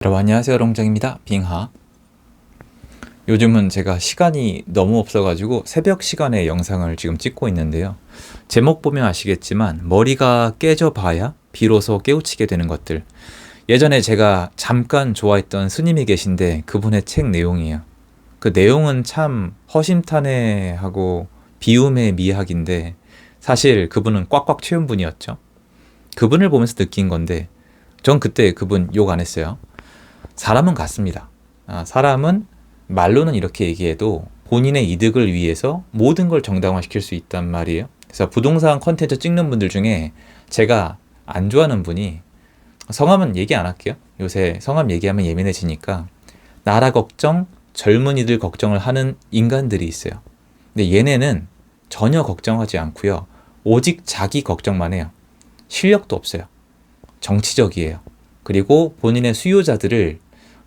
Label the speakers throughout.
Speaker 1: 여러분 안녕하세요, 롱장입니다. 빙하. 요즘은 제가 시간이 너무 없어가지고 새벽 시간에 영상을 지금 찍고 있는데요. 제목 보면 아시겠지만 머리가 깨져봐야 비로소 깨우치게 되는 것들. 예전에 제가 잠깐 좋아했던 스님이 계신데 그분의 책 내용이에요. 그 내용은 참 허심탄회하고 비움의 미학인데 사실 그분은 꽉꽉 채운 분이었죠. 그분을 보면서 느낀 건데 전 그때 그분 욕 안 했어요. 사람은 같습니다. 사람은 말로는 이렇게 얘기해도 본인의 이득을 위해서 모든 걸 정당화시킬 수 있단 말이에요. 그래서 부동산 컨텐츠 찍는 분들 중에 제가 안 좋아하는 분이, 성함은 얘기 안 할게요. 요새 성함 얘기하면 예민해지니까, 나라 걱정, 젊은이들 걱정을 하는 인간들이 있어요. 근데 얘네는 전혀 걱정하지 않고요. 오직 자기 걱정만 해요. 실력도 없어요. 정치적이에요. 그리고 본인의 수요자들을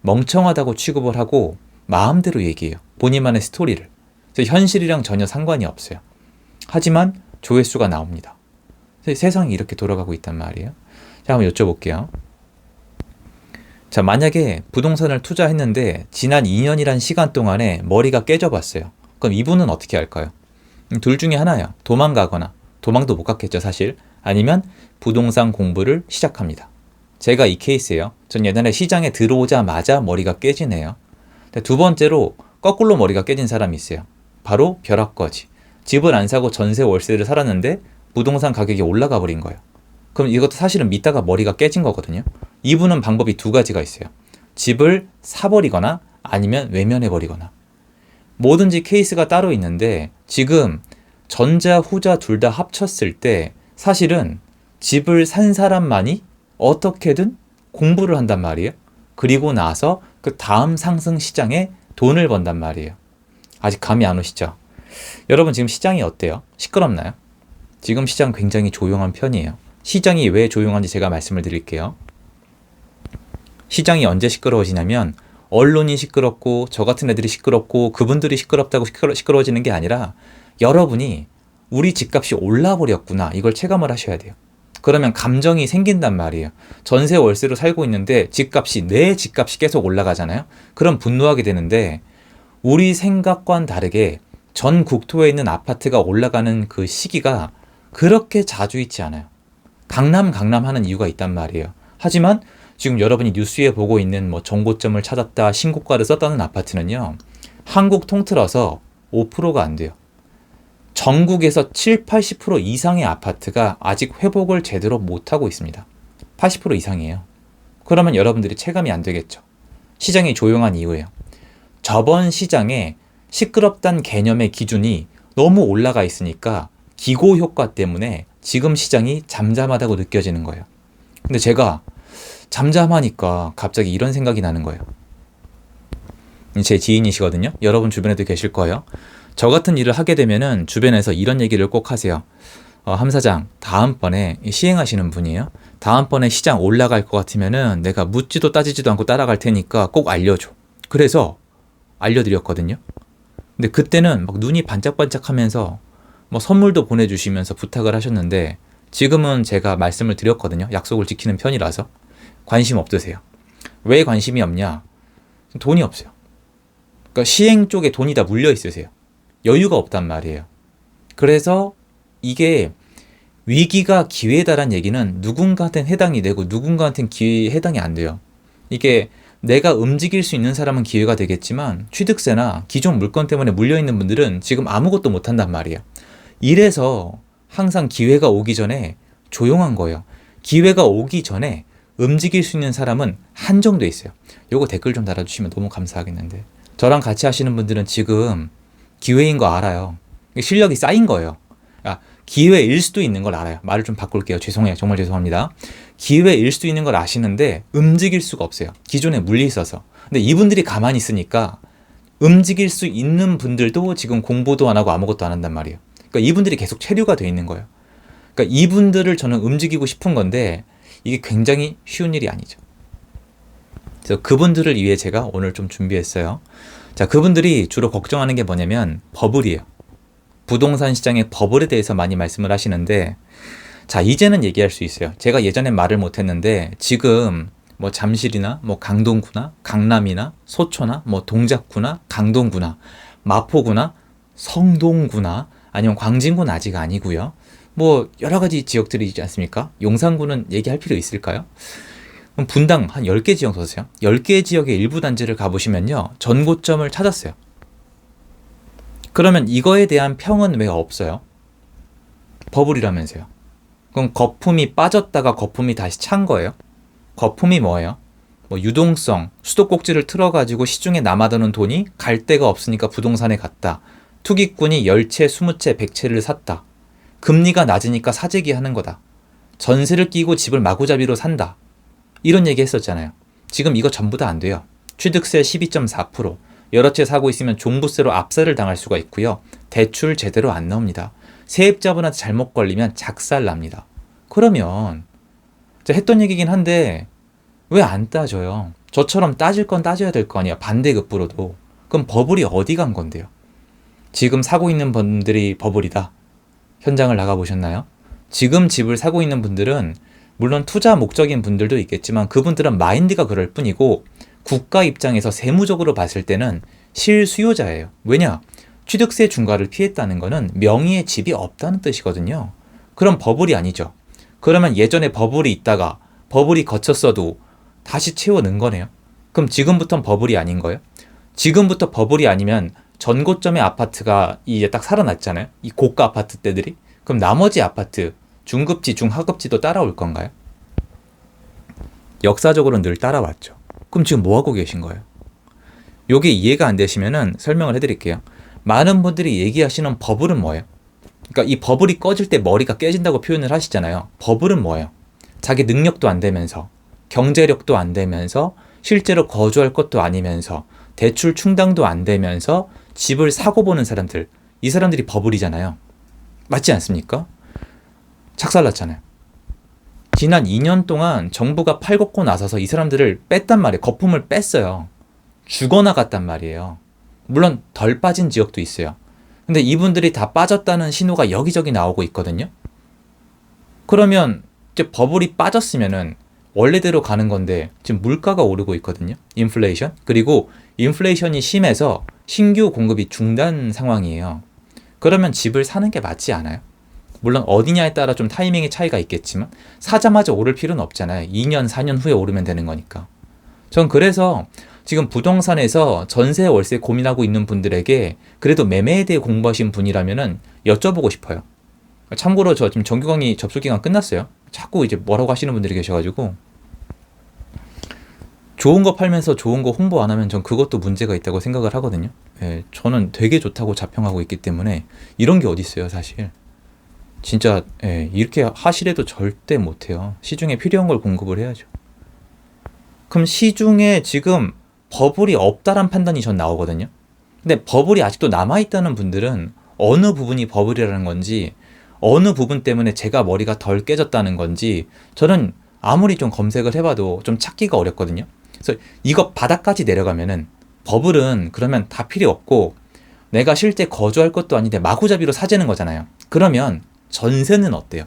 Speaker 1: 멍청하다고 취급을 하고 마음대로 얘기해요. 본인만의 스토리를. 그래서 현실이랑 전혀 상관이 없어요. 하지만 조회수가 나옵니다. 세상이 이렇게 돌아가고 있단 말이에요. 자, 한번 여쭤볼게요. 자, 만약에 부동산을 투자했는데 지난 2년이란 시간 동안에 머리가 깨져봤어요. 그럼 이분은 어떻게 할까요? 둘 중에 하나예요. 도망가거나, 도망도 못 갔겠죠, 사실. 아니면 부동산 공부를 시작합니다. 제가 이 케이스예요. 전 예전에 시장에 들어오자마자 머리가 깨지네요. 두 번째로 거꾸로 머리가 깨진 사람이 있어요. 바로 벼락거지. 집을 안 사고 전세 월세를 살았는데 부동산 가격이 올라가 버린 거예요. 그럼 이것도 사실은 믿다가 머리가 깨진 거거든요. 이분은 방법이 두 가지가 있어요. 집을 사버리거나 아니면 외면해버리거나. 뭐든지 케이스가 따로 있는데 지금 전자 후자 둘 다 합쳤을 때 사실은 집을 산 사람만이 어떻게든 공부를 한단 말이에요. 그리고 나서 그 다음 상승 시장에 돈을 번단 말이에요. 아직 감이 안 오시죠? 여러분 지금 시장이 어때요? 시끄럽나요? 지금 시장 굉장히 조용한 편이에요. 시장이 왜 조용한지 제가 말씀을 드릴게요. 시장이 언제 시끄러워지냐면 언론이 시끄럽고 저 같은 애들이 시끄럽고 그분들이 시끄럽다고 시끄러워지는 게 아니라 여러분이 우리 집값이 올라버렸구나, 이걸 체감을 하셔야 돼요. 그러면 감정이 생긴단 말이에요. 전세 월세로 살고 있는데 내 집값이 계속 올라가잖아요. 그럼 분노하게 되는데 우리 생각과는 다르게 전 국토에 있는 아파트가 올라가는 그 시기가 그렇게 자주 있지 않아요. 강남 하는 이유가 있단 말이에요. 하지만 지금 여러분이 뉴스에 보고 있는 뭐 정고점을 찾았다, 신고가를 썼다는 아파트는요, 한국 통틀어서 5%가 안 돼요. 전국에서 7, 80% 이상의 아파트가 아직 회복을 제대로 못하고 있습니다. 80% 이상이에요. 그러면 여러분들이 체감이 안 되겠죠. 시장이 조용한 이유예요. 저번 시장에 시끄럽단 개념의 기준이 너무 올라가 있으니까 기고 효과 때문에 지금 시장이 잠잠하다고 느껴지는 거예요. 근데 제가 잠잠하니까 갑자기 이런 생각이 나는 거예요. 제 지인이시거든요. 여러분 주변에도 계실 거예요. 저 같은 일을 하게 되면은 주변에서 이런 얘기를 꼭 하세요. 함 사장, 다음번에 시행하시는 분이에요. 다음번에 시장 올라갈 것 같으면은 내가 묻지도 따지지도 않고 따라갈 테니까 꼭 알려줘. 그래서 알려드렸거든요. 근데 그때는 막 눈이 반짝반짝하면서 뭐 선물도 보내주시면서 부탁을 하셨는데 지금은 제가 말씀을 드렸거든요. 약속을 지키는 편이라서. 관심 없으세요. 왜 관심이 없냐? 돈이 없어요. 그러니까 시행 쪽에 돈이 다 물려 있으세요. 여유가 없단 말이에요. 그래서 이게 위기가 기회다란 얘기는 누군가한테는 해당이 되고 누군가한테는 기회에 해당이 안 돼요. 이게 내가 움직일 수 있는 사람은 기회가 되겠지만 취득세나 기존 물건 때문에 물려있는 분들은 지금 아무것도 못한단 말이에요. 이래서 항상 기회가 오기 전에 조용한 거예요. 기회가 오기 전에 움직일 수 있는 사람은 한정돼 있어요. 요거 댓글 좀 달아주시면 너무 감사하겠는데, 저랑 같이 하시는 분들은 지금 기회인 거 알아요. 실력이 쌓인 거예요. 기회일 수도 있는 걸 알아요. 말을 좀 바꿀게요. 죄송해요. 정말 죄송합니다. 기회일 수도 있는 걸 아시는데 움직일 수가 없어요. 기존에 물려 있어서. 근데 이분들이 가만히 있으니까 움직일 수 있는 분들도 지금 공부도 안 하고 아무것도 안 한단 말이에요. 그러니까 이분들이 계속 체류가 돼 있는 거예요. 그러니까 이분들을 저는 움직이고 싶은 건데 이게 굉장히 쉬운 일이 아니죠. 그래서 그분들을 위해 제가 오늘 좀 준비했어요. 자, 그분들이 주로 걱정하는 게 뭐냐면 버블이에요. 부동산 시장의 버블에 대해서 많이 말씀을 하시는데, 자, 이제는 얘기할 수 있어요. 제가 예전엔 말을 못했는데 지금 뭐 잠실이나 뭐 강동구나 강남이나 소초나 뭐 동작구나 강동구나 마포구나 성동구나 아니면 광진구는 아직 아니고요. 뭐 여러 가지 지역들이 있지 않습니까? 용산구는 얘기할 필요 있을까요? 그럼 분당 한 10개 지역 서세요. 10개 지역의 일부 단지를 가보시면요. 전고점을 찾았어요. 그러면 이거에 대한 평은 왜 없어요? 버블이라면서요. 그럼 거품이 빠졌다가 거품이 다시 찬 거예요? 거품이 뭐예요? 뭐 유동성, 수도꼭지를 틀어가지고 시중에 남아도는 돈이 갈 데가 없으니까 부동산에 갔다. 투기꾼이 10채, 20채, 100채를 샀다. 금리가 낮으니까 사재기 하는 거다. 전세를 끼고 집을 마구잡이로 산다. 이런 얘기 했었잖아요. 지금 이거 전부 다 안 돼요. 취득세 12.4%, 여러 채 사고 있으면 종부세로 압세를 당할 수가 있고요. 대출 제대로 안 나옵니다. 세입자분한테 잘못 걸리면 작살 납니다. 그러면 제가 했던 얘기긴 한데 왜 안 따져요? 저처럼 따질 건 따져야 될 거 아니야. 반대급부로도. 그럼 버블이 어디 간 건데요? 지금 사고 있는 분들이 버블이다. 현장을 나가보셨나요? 지금 집을 사고 있는 분들은 물론 투자 목적인 분들도 있겠지만 그분들은 마인드가 그럴 뿐이고 국가 입장에서 세무적으로 봤을 때는 실수요자예요. 왜냐? 취득세 중과를 피했다는 거는 명의의 집이 없다는 뜻이거든요. 그럼 버블이 아니죠. 그러면 예전에 버블이 있다가 버블이 거쳤어도 다시 채워 넣은 거네요. 그럼 지금부터는 버블이 아닌 거예요? 지금부터 버블이 아니면 전고점의 아파트가 이제 딱 살아났잖아요. 이 고가 아파트 때들이. 그럼 나머지 아파트, 중급지, 중하급지도 따라올 건가요? 역사적으로는 늘 따라왔죠. 그럼 지금 뭐 하고 계신 거예요? 요게 이해가 안 되시면은 설명을 해드릴게요. 많은 분들이 얘기하시는 버블은 뭐예요? 그러니까 이 버블이 꺼질 때 머리가 깨진다고 표현을 하시잖아요. 버블은 뭐예요? 자기 능력도 안 되면서 경제력도 안 되면서 실제로 거주할 것도 아니면서 대출 충당도 안 되면서 집을 사고 보는 사람들, 이 사람들이 버블이잖아요. 맞지 않습니까? 착살났잖아요. 지난 2년 동안 정부가 팔 걷고 나서서 이 사람들을 뺐단 말이에요. 거품을 뺐어요. 죽어나갔단 말이에요. 물론 덜 빠진 지역도 있어요. 근데 이분들이 다 빠졌다는 신호가 여기저기 나오고 있거든요. 그러면 이제 버블이 빠졌으면은 원래대로 가는 건데 지금 물가가 오르고 있거든요. 인플레이션. 그리고 인플레이션이 심해서 신규 공급이 중단 상황이에요. 그러면 집을 사는 게 맞지 않아요? 물론 어디냐에 따라 좀 타이밍의 차이가 있겠지만 사자마자 오를 필요는 없잖아요. 2년, 4년 후에 오르면 되는 거니까. 전 그래서 지금 부동산에서 전세 월세 고민하고 있는 분들에게 그래도 매매에 대해 공부하신 분이라면은 여쭤보고 싶어요. 참고로 저 지금 정규 강의 접수 기간 끝났어요. 자꾸 이제 뭐라고 하시는 분들이 계셔가지고 좋은 거 팔면서 좋은 거 홍보 안 하면 전 그것도 문제가 있다고 생각을 하거든요. 예, 저는 되게 좋다고 자평하고 있기 때문에 이런 게 어디 있어요, 사실. 진짜 예, 이렇게 하시래도 절대 못해요. 시중에 필요한 걸 공급을 해야죠. 그럼 시중에 지금 버블이 없다란 판단이 전 나오거든요. 근데 버블이 아직도 남아있다는 분들은 어느 부분이 버블이라는 건지 어느 부분 때문에 제가 머리가 덜 깨졌다는 건지 저는 아무리 좀 검색을 해봐도 좀 찾기가 어렵거든요. 그래서 이거 바닥까지 내려가면은 버블은 그러면 다 필요 없고 내가 실제 거주할 것도 아닌데 마구잡이로 사재는 거잖아요. 그러면 전세는 어때요?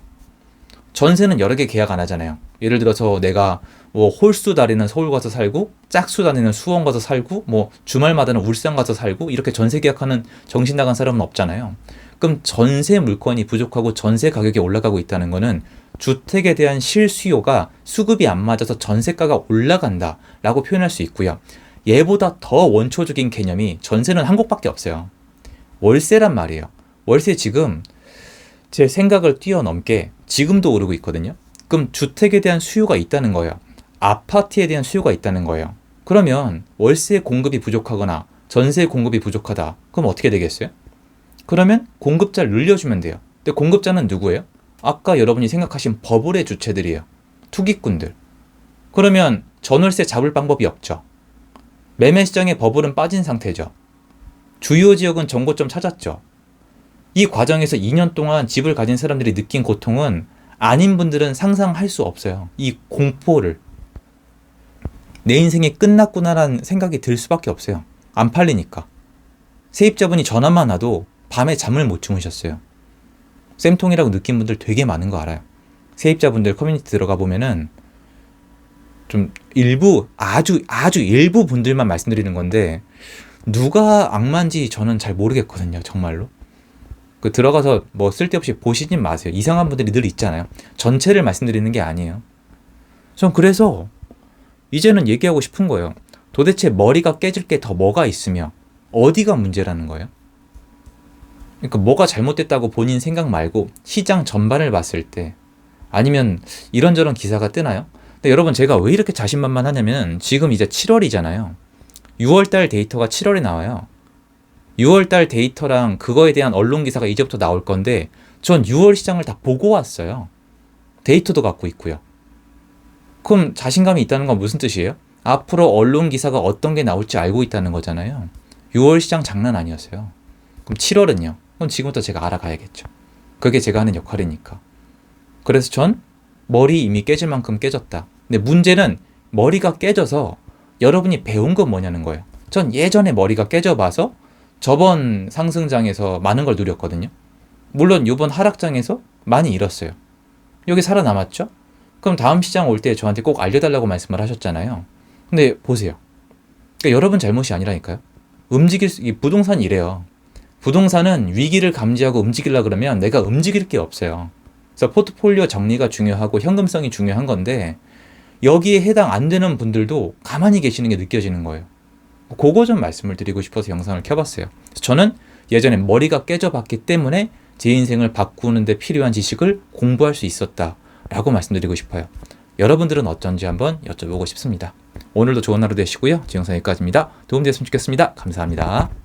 Speaker 1: 전세는 여러 개 계약 안 하잖아요. 예를 들어서 내가 뭐 홀수 달에는 서울 가서 살고 짝수 달에는 수원 가서 살고 뭐 주말마다는 울산 가서 살고 이렇게 전세 계약하는 정신 나간 사람은 없잖아요. 그럼 전세 물건이 부족하고 전세 가격이 올라가고 있다는 거는 주택에 대한 실수요가 수급이 안 맞아서 전세가가 올라간다라고 표현할 수 있고요. 얘보다 더 원초적인 개념이 전세는 한 곳밖에 없어요. 월세란 말이에요. 월세 지금 제 생각을 뛰어넘게 지금도 오르고 있거든요. 그럼 주택에 대한 수요가 있다는 거예요. 아파트에 대한 수요가 있다는 거예요. 그러면 월세 공급이 부족하거나 전세 공급이 부족하다. 그럼 어떻게 되겠어요? 그러면 공급자를 늘려주면 돼요. 근데 공급자는 누구예요? 아까 여러분이 생각하신 버블의 주체들이에요. 투기꾼들. 그러면 전월세 잡을 방법이 없죠. 매매 시장의 버블은 빠진 상태죠. 주요 지역은 정고점 찾았죠. 이 과정에서 2년 동안 집을 가진 사람들이 느낀 고통은 아닌 분들은 상상할 수 없어요. 이 공포를. 내 인생이 끝났구나라는 생각이 들 수밖에 없어요. 안 팔리니까. 세입자분이 전화만 와도 밤에 잠을 못 주무셨어요. 쌤통이라고 느낀 분들 되게 많은 거 알아요. 세입자분들 커뮤니티 들어가 보면은 좀 일부 아주 일부 분들만 말씀드리는 건데 누가 악마인지 저는 잘 모르겠거든요. 정말로. 그 들어가서 뭐 쓸데없이 보시진 마세요. 이상한 분들이 늘 있잖아요. 전체를 말씀드리는 게 아니에요. 전 그래서 이제는 얘기하고 싶은 거예요. 도대체 머리가 깨질 게 더 뭐가 있으며 어디가 문제라는 거예요? 그러니까 뭐가 잘못됐다고 본인 생각 말고 시장 전반을 봤을 때 아니면 이런저런 기사가 뜨나요? 근데 여러분 제가 왜 이렇게 자신만만하냐면 지금 이제 7월이잖아요. 6월달 데이터가 7월에 나와요. 6월달 데이터랑 그거에 대한 언론 기사가 이제부터 나올 건데 전 6월 시장을 다 보고 왔어요. 데이터도 갖고 있고요. 그럼 자신감이 있다는 건 무슨 뜻이에요? 앞으로 언론 기사가 어떤 게 나올지 알고 있다는 거잖아요. 6월 시장 장난 아니었어요. 그럼 7월은요? 그럼 지금부터 제가 알아가야겠죠. 그게 제가 하는 역할이니까. 그래서 전 머리 이미 깨질 만큼 깨졌다. 근데 문제는 머리가 깨져서 여러분이 배운 건 뭐냐는 거예요. 전 예전에 머리가 깨져봐서 저번 상승장에서 많은 걸 누렸거든요. 물론 이번 하락장에서 많이 잃었어요. 여기 살아남았죠? 그럼 다음 시장 올 때 저한테 꼭 알려달라고 말씀을 하셨잖아요. 근데 보세요. 그러니까 여러분 잘못이 아니라니까요. 부동산이 이래요. 부동산은 위기를 감지하고 움직이려 그러면 내가 움직일 게 없어요. 그래서 포트폴리오 정리가 중요하고 현금성이 중요한 건데 여기에 해당 안 되는 분들도 가만히 계시는 게 느껴지는 거예요. 그거 좀 말씀을 드리고 싶어서 영상을 켜봤어요. 저는 예전에 머리가 깨져봤기 때문에 제 인생을 바꾸는 데 필요한 지식을 공부할 수 있었다라고 말씀드리고 싶어요. 여러분들은 어쩐지 한번 여쭤보고 싶습니다. 오늘도 좋은 하루 되시고요. 지금 여기까지입니다. 도움되셨으면 좋겠습니다. 감사합니다.